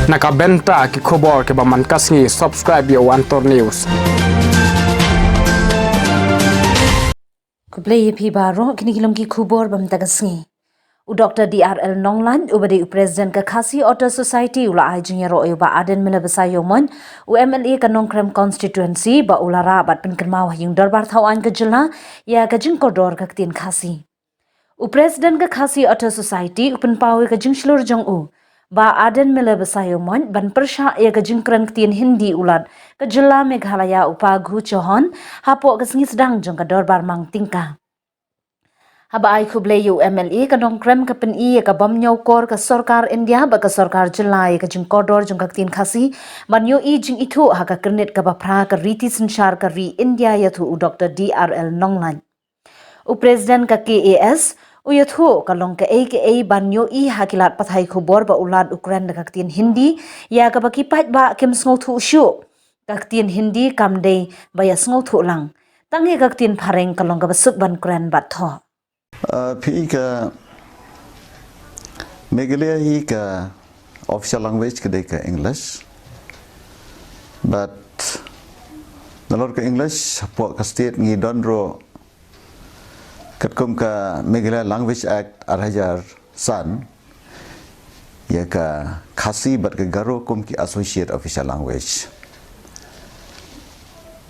Nakabenta ki khobor ke baman kasngi subscribe yo Antor News. Kuplay pi baro kini kilom ki khubor bam tagasngi. U Dr. D.R.L Nonglait ubade President ka Khasi Auto Society ula ai jingiaroh ba Ardent mila besayomon u MLA ka Nongkrem constituency ba ulara bat penkermau yung darbar thawan ka jilna ya ka jingkodor ka ktien khasi. U President ka Khasi Auto Society upen pawi ka jingslur jong u ba Ardent mila besayomon ban persha ya ka jingkran ktien Hindi ulat ka jilla Meghalaya upa ghu chohon hapo ka singi sedang jong ka darbar mang tingka. Haba ay kublay yu MLA ka Nongkrem ka pen ka bam nyaw kor ka sarkar India ba ka sarkar jilai ka jing kodor jong ka ktien khasi man yu jing itu ha ka kernet ka bapra ka riti sensyar ka ri India yathu u Dr. D.R.L Nonglait. U President ka KAS u yathu ka long ka ban yu hakilat pathai khubor ba ulad Ukraine ka ktien Hindi ya ka bakipat ba kim sngo thu shu ka ktien Hindi kamdei ba ya sngo thu lang tangi ka ktien phareng ka long ka basuk ban Ukraine bat tho. Pi ka Meghalaya hi ka official language ka ka English, but nalor ka English po ka state ngi donro katkum ka Meghalaya Language Act 2000 san ya ka khasi bat ka garo kum ki associate official language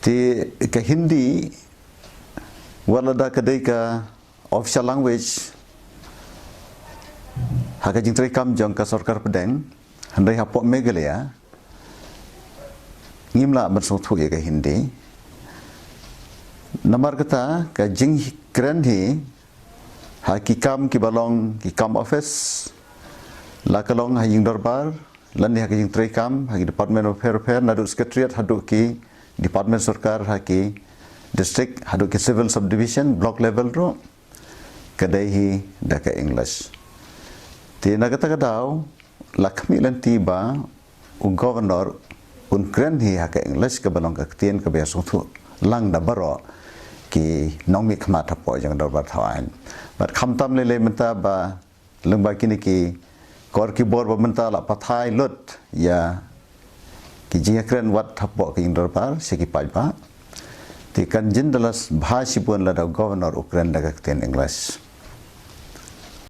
ti ka Hindi wala da ka ka official language haka jingtri kam jong ka sarkar pedeng handai hapok Meghalaya ngimla bersong thu ka Hindi namar kata ka jing kren hi haki kam ki balong ki kam office la kalong ha jing darbar lan ni haka jingtri kam haki department of affairs nadu secretariat hadu ki department sarkar haki district hadu ki civil subdivision block level ro kadai hi daka English. Ti nagata kadaw lakmi lan tiba un governor un kren hi haka English ka balong ka ktien ka besong thu lang da baro ki nongmi khmat hapo jang darbar thawan. But khamtam le menta ba lengba kini ki kor ki bor ba menta la pathai lut ya ki jinga kren wat hapo ki darbar seki pajba. Ti kan jindalas bhashi pun la da governor Ukraine daga ktien English.